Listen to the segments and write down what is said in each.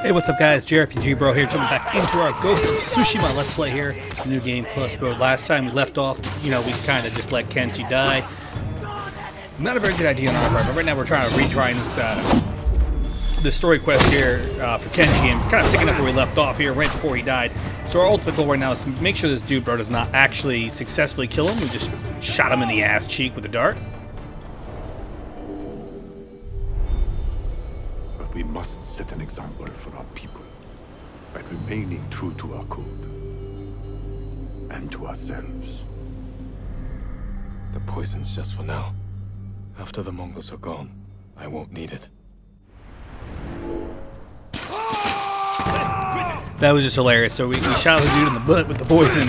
Hey, what's up guys, JRPG Bro here, jumping back into our Ghost of Tsushima Let's Play here, New Game Plus Mode. Last time we left off, we kind of just let Kenji die. Not a very good idea on our part, but right now we're trying to retry this story quest here for Kenji, and kind of picking up where we left off here right before he died. So our ultimate goal right now is to make sure this dude, bro, does not actually successfully kill him. We just shot him in the ass cheek with a dart. But we must set an example for our people by remaining true to our code and to ourselves. The poison's just for now. After the Mongols are gone, I won't need it. That was just hilarious. So we shot the dude in the butt with the poison,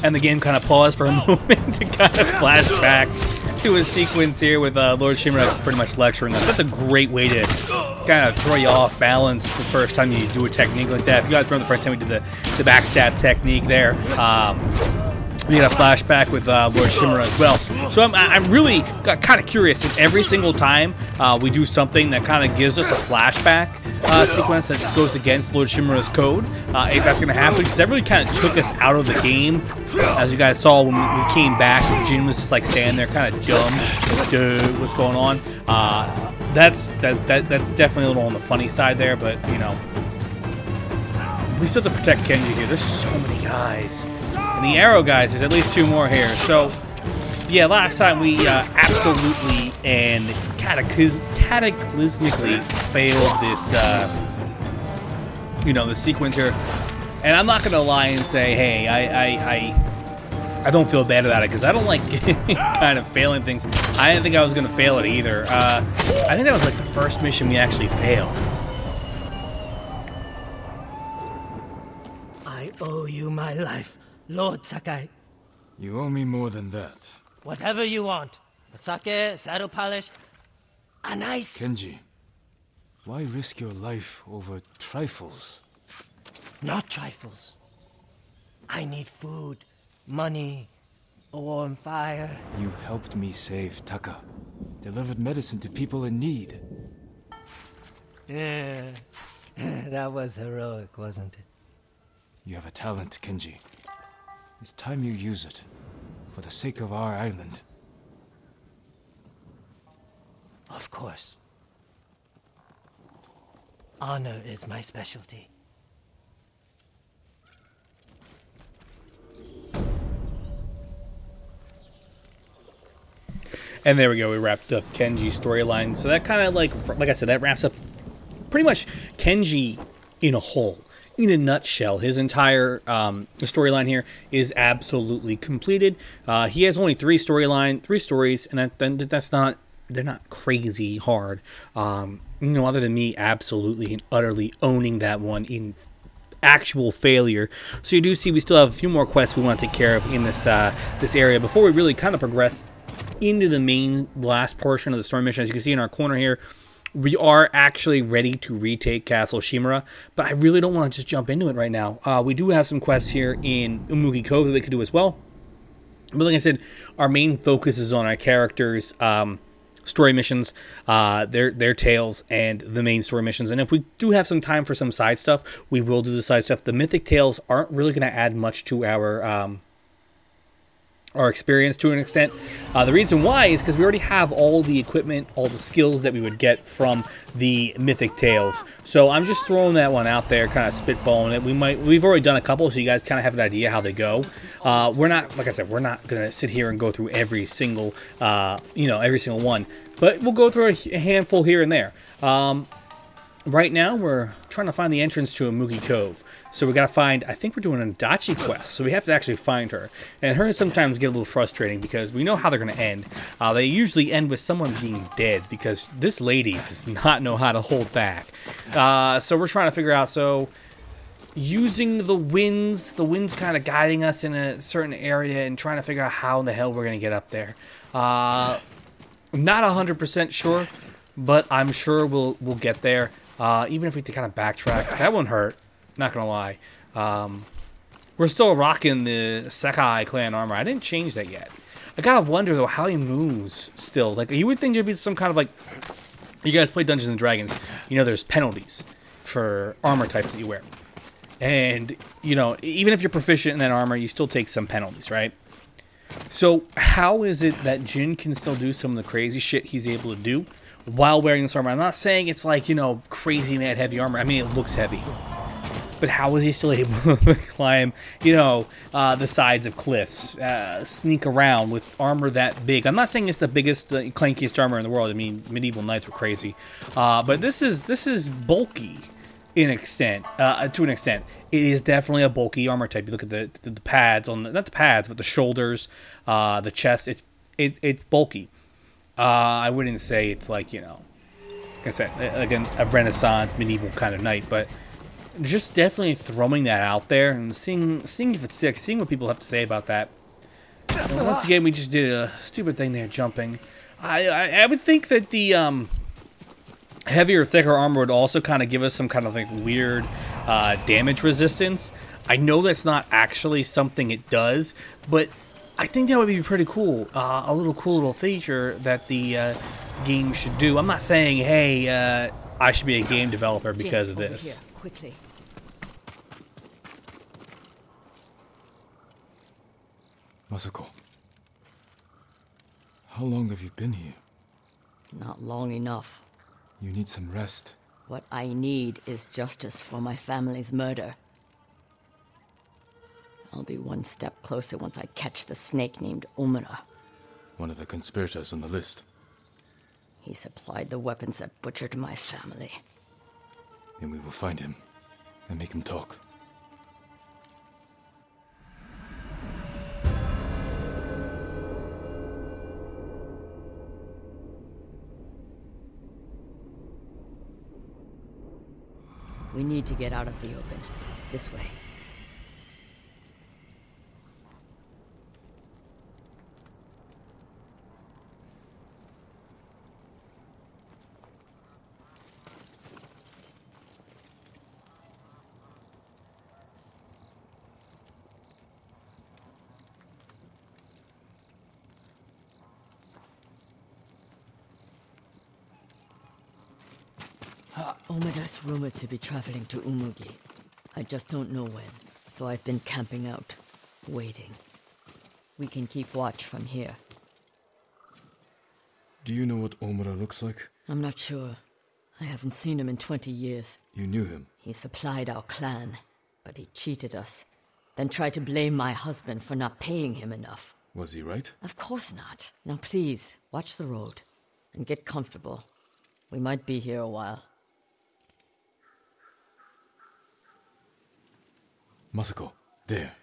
and the game kind of paused for a moment to kind of flash back to a sequence here with Lord Shimura pretty much lecturing us. That's a great way to kind of throw you off balance the first time you do a technique like that. If you guys remember the first time we did the backstab technique there, we had a flashback with Lord Shimura as well. So I'm really kind of curious if every single time we do something that kind of gives us a flashback sequence that goes against Lord Shimura's code, if that's going to happen, because that really kind of took us out of the game. As you guys saw when we came back, Jin was just like standing there kind of dumb, dude, what's going on? That's definitely a little on the funny side there, but we still have to protect Kenji here. There's so many guys. And the arrow guys, there's at least 2 more here. So, yeah, last time we absolutely and cataclysmically failed this, the sequence here. And I'm not gonna lie and say, hey, I don't feel bad about it, because I don't like kind of failing things. I didn't think I was gonna fail it either. I think that was like the first mission we actually failed. I owe you my life, Lord Sakai. You owe me more than that. Whatever you want. A sake, saddle polish, a nice... Kenji, why risk your life over trifles? Not trifles. I need food, money, a warm fire. You helped me save Taka. Delivered medicine to people in need. Yeah, that was heroic, wasn't it? You have a talent, Kenji. It's time you use it. For the sake of our island. Of course. Honor is my specialty. And there we go, we wrapped up Kenji's storyline. So that kind of like I said, that wraps up pretty much Kenji in a whole. In a nutshell, his entire storyline here is absolutely completed. He has only 3 stories, and they're not crazy hard. Other than me absolutely and utterly owning that one in actual failure. So you do see we still have a few more quests we want to take care of in this this area before we really kind of progress into the main last portion of the story mission. As you can see in our corner here, we are actually ready to retake Castle Shimura, but I really don't want to just jump into it right now. We do have some quests here in Umugi Cove that we could do as well. But like I said, our main focus is on our characters' story missions, their tales, and the main story missions. And if we do have some time for some side stuff, we will do the side stuff. The mythic tales aren't really going to add much to our experience to an extent. The reason why is because we already have all the equipment, all the skills that we would get from the mythic tales. So I'm just throwing that one out there, kind of spitballing it. We've already done a couple, so you guys kind of have an idea how they go. We're not, like I said, we're not gonna sit here and go through every single, every single one, but we'll go through a handful here and there. Right now, we're trying to find the entrance to Umugi Cove. So we got to find, I think we're doing an Adachi quest, so we have to actually find her. And her sometimes get a little frustrating because we know how they're going to end. They usually end with someone being dead because this lady does not know how to hold back. So we're trying to figure out, so using the winds kind of guiding us in a certain area and trying to figure out how in the hell we're going to get up there. Not 100% sure, but I'm sure we'll get there. Even if we have to kind of backtrack. That one hurt. Not gonna lie. We're still rocking the Sekai clan armor. I didn't change that yet. I gotta wonder though how he moves still. Like you would think there'd be some kind of like, you guys play Dungeons and Dragons, there's penalties for armor types that you wear. And, you know, even if you're proficient in that armor, you still take some penalties, right? So how is it that Jin can still do some of the crazy shit he's able to do while wearing this armor? I'm not saying it's like, you know, crazy mad heavy armor. I mean, it looks heavy. But how is he still able to climb, you know, the sides of cliffs, sneak around with armor that big? I'm not saying it's the biggest, clankiest armor in the world. I mean, medieval knights were crazy. But this is bulky. To an extent. It is definitely a bulky armor type. You look at the pads on not the pads, but the shoulders, the chest. It's bulky. I wouldn't say it's like, you know, like I said, again, a Renaissance medieval kind of knight, but just definitely throwing that out there and seeing if it sticks, seeing what people have to say about that. And once again, we just did a stupid thing there, jumping. I would think that the heavier, thicker armor would also kind of give us some kind of like weird damage resistance. I know that's not actually something it does, but I think that would be pretty cool. A cool little feature that the game should do. I'm not saying, hey, I should be a game developer because of this. Here, quickly. Masako, how long have you been here? Not long enough. You need some rest. What I need is justice for my family's murder. I'll be one step closer once I catch the snake named Omura. One of the conspirators on the list. He supplied the weapons that butchered my family. And we will find him and make him talk. We need to get out of the open. This way. Omura's rumored to be traveling to Umugi. I just don't know when, so I've been camping out, waiting. We can keep watch from here. Do you know what Omura looks like? I'm not sure. I haven't seen him in 20 years. You knew him? He supplied our clan, but he cheated us. Then tried to blame my husband for not paying him enough. Was he right? Of course not. Now please, watch the road, and get comfortable. We might be here a while. Masako, there.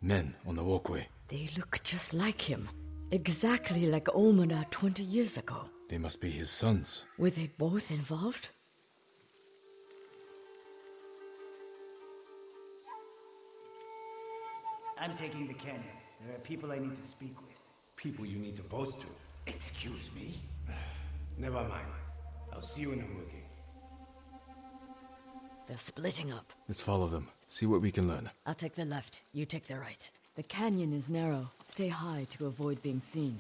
Men on the walkway. They look just like him. Exactly like Omura 20 years ago. They must be his sons. Were they both involved? I'm taking the canyon. There are people I need to speak with. People you need to boast to. Excuse me? Never mind. I'll see you in Umugi. They're splitting up. Let's follow them. See what we can learn. I'll take the left, you take the right. The canyon is narrow. Stay high to avoid being seen.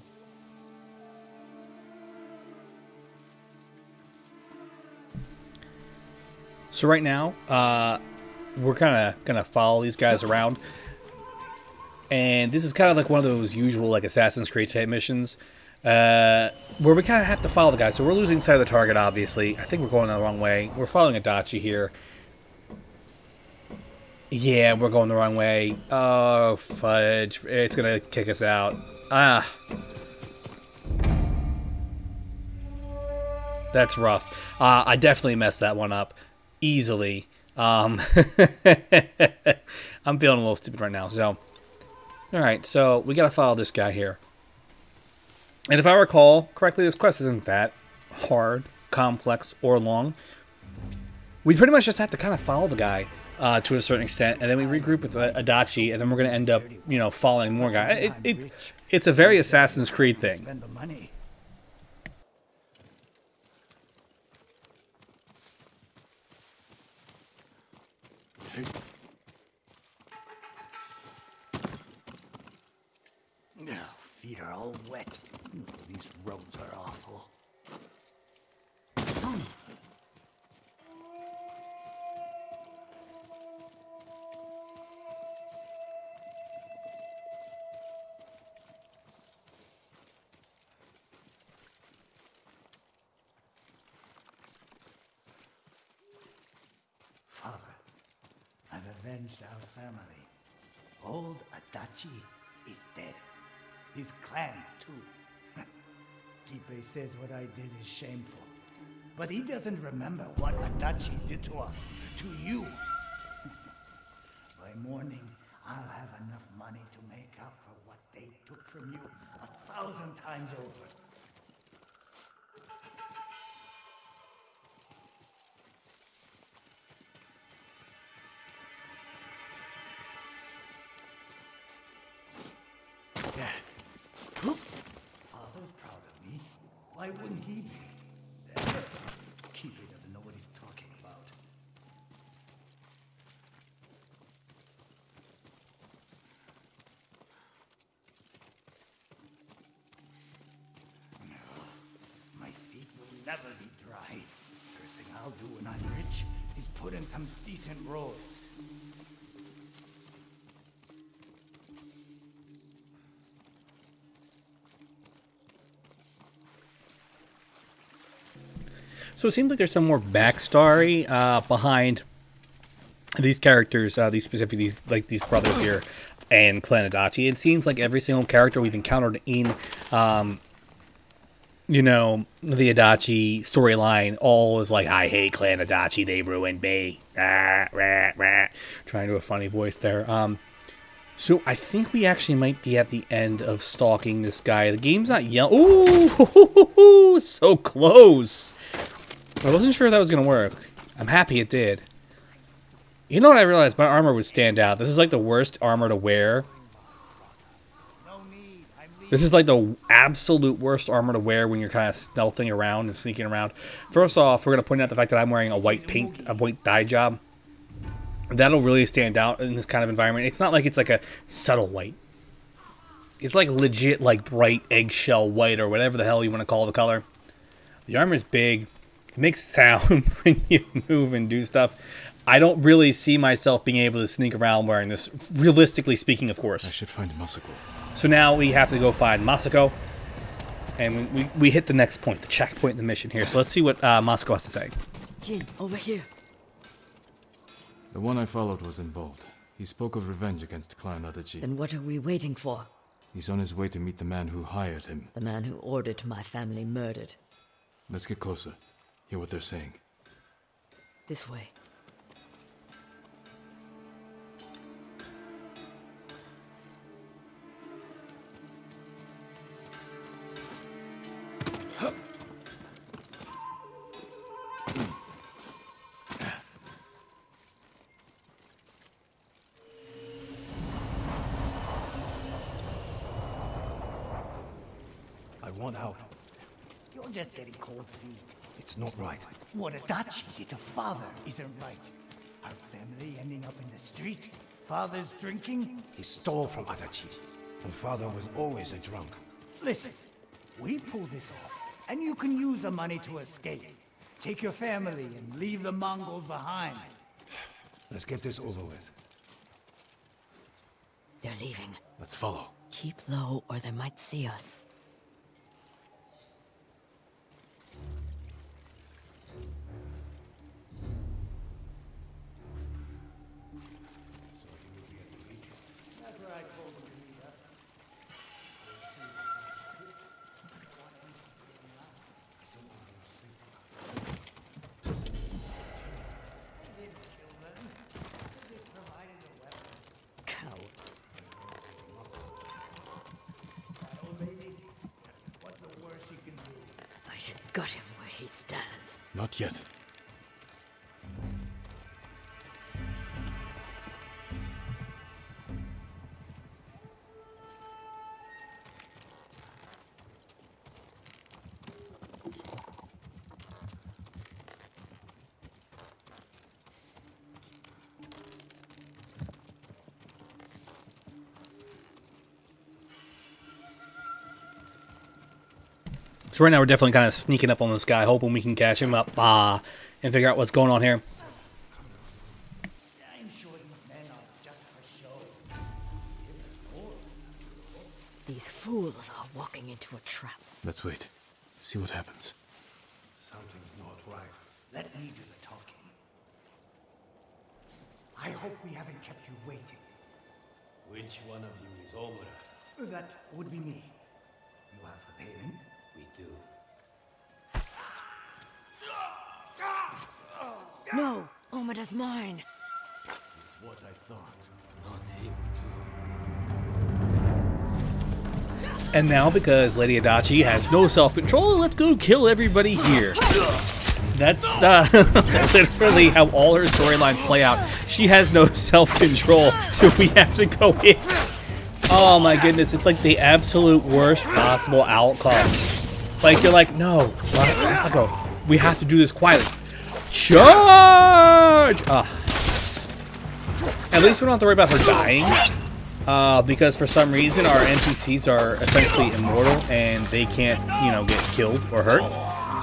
So right now, we're kind of gonna follow these guys around, and this is kind of like one of those usual like Assassin's Creed type missions, where we kind of have to follow the guy. So we're losing sight of the target, obviously. I think we're going the wrong way. We're following Adachi here. Yeah, we're going the wrong way. Oh, fudge. It's going to kick us out. Ah. That's rough. I definitely messed that one up. Easily. I'm feeling a little stupid right now. So, alright. So, we got to follow this guy here. And if I recall correctly, this quest isn't that hard, complex, or long. We pretty much just have to kind of follow the guy. To a certain extent, and then we regroup with Adachi, and then we're going to end up, you know, following more guys. It's a very Assassin's Creed thing. Spend the money. Feet are all wet. These roads are awful. avenged our family. Old Adachi is dead. His clan, too. Kipe says what I did is shameful. But he doesn't remember what Adachi did to us, to you. By morning, I'll have enough money to make up for what they took from you 1,000 times over. Father's proud of me. Why wouldn't he be? Kipe doesn't know what he's talking about. No, my feet will never be dry. First thing I'll do when I'm rich is put in some decent robes. So it seems like there's some more backstory behind these characters, these brothers here, and Clan Adachi. It seems like every single character we've encountered in, you know, the Adachi storyline, all is like, I hate Clan Adachi, they ruined me. Trying to do a funny voice there. So I think we actually might be at the end of stalking this guy. The game's not yelling. Ooh, so close. I wasn't sure if that was going to work. I'm happy it did. You know what I realized? My armor would stand out. This is like the worst armor to wear. This is like the absolute worst armor to wear when you're kind of stealthing around and sneaking around. First off, we're going to point out the fact that I'm wearing a white dye job. That'll really stand out in this kind of environment. It's not like it's like a subtle white. It's like legit, like bright eggshell white or whatever the hell you want to call the color. The armor is big. It makes sound when you move and do stuff. I don't really see myself being able to sneak around wearing this, realistically speaking, of course. I should find Masako. So now we have to go find Masako. And we hit the next point, the checkpoint in the mission here. So let's see what Masako has to say. Jin, over here. The one I followed was in bold. He spoke of revenge against Clan Adachi. Then what are we waiting for? He's on his way to meet the man who hired him. The man who ordered my family murdered. Let's get closer. Hear what they're saying. This way. I want out. You're just getting cold feet. It's not right. What Adachi did to Father isn't right. Our family ending up in the street. Father's drinking. He stole from Adachi, and Father was always a drunk. Listen, we pull this off, and you can use the money to escape. Take your family and leave the Mongols behind. Let's get this over with. They're leaving. Let's follow. Keep low or they might see us. I should gut him where he stands. Not yet. So right now we're definitely kind of sneaking up on this guy, hoping we can catch him up and figure out what's going on here. I'm sure these men are just for show. These fools are walking into a trap. Let's wait. See what happens. Something's not right. Let me do the talking. I hope we haven't kept you waiting. Which one of you is Omura? That would be me. You have the payment? We do. No! Omada's mine! It's what I thought. Not him, too. And now, because Lady Adachi has no self-control, let's go kill everybody here. That's literally how all her storylines play out. She has no self-control, so we have to go in. Oh my goodness, it's like the absolute worst possible outcome. Like, you're like, no, let's not go. We have to do this quietly. Charge! At least we don't have to worry about her dying. Because for some reason our NPCs are essentially immortal and they can't, you know, get killed or hurt.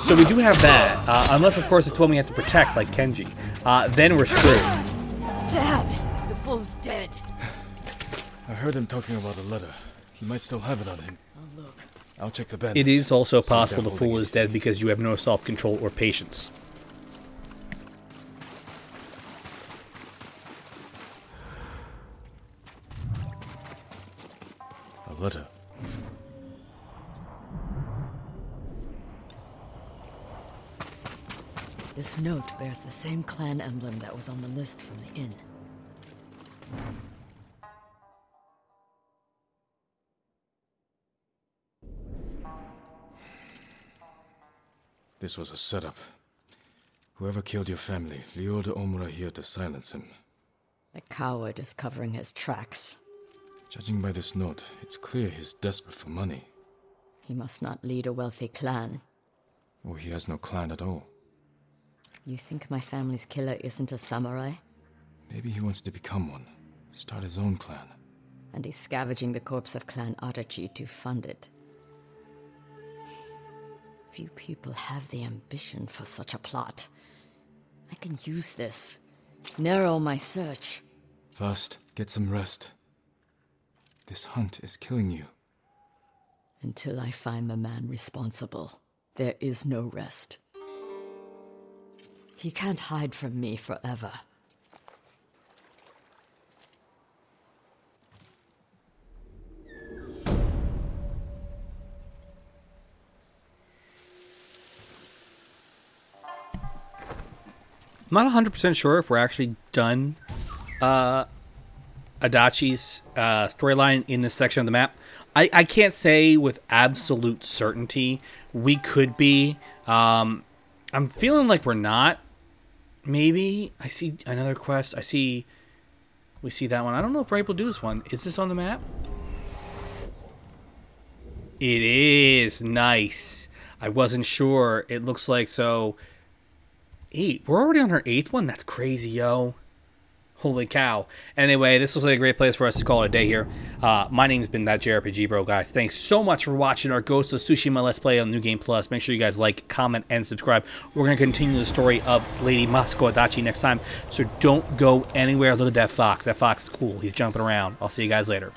So we do have that. Unless, of course, it's one we have to protect, like Kenji. Then we're screwed. Damn! The fool's dead. I heard him talking about a letter. He might still have it on him. I'll look. I'll check the bed. It is also possible the fool is dead because you have no self-control or patience. A letter. This note bears the same clan emblem that was on the list from the inn. This was a setup. Whoever killed your family lured Omura here to silence him. The coward is covering his tracks. Judging by this note, it's clear he's desperate for money. He must not lead a wealthy clan. Or he has no clan at all. You think my family's killer isn't a samurai? Maybe he wants to become one. Start his own clan. And he's scavenging the corpse of Clan Adachi to fund it. Few people have the ambition for such a plot. I can use this. Narrow my search. First, get some rest. This hunt is killing you. Until I find the man responsible, there is no rest. He can't hide from me forever. I'm not 100% sure if we're actually done Adachi's storyline in this section of the map. I can't say with absolute certainty. We could be. I'm feeling like we're not. Maybe. I see another quest. We see that one. I don't know if we're able to do this one. Is this on the map? It is. Nice. I wasn't sure. It looks like so. 8. We're already on our 8th one? That's crazy, yo. Holy cow. Anyway, this was a great place for us to call it a day here. My name's been That JRPG Bro, guys. Thanks so much for watching our Ghost of Tsushima Let's Play on New Game Plus. Make sure you guys like, comment, and subscribe. We're going to continue the story of Lady Masako Adachi next time, so don't go anywhere. Look at that fox. That fox is cool. He's jumping around. I'll see you guys later.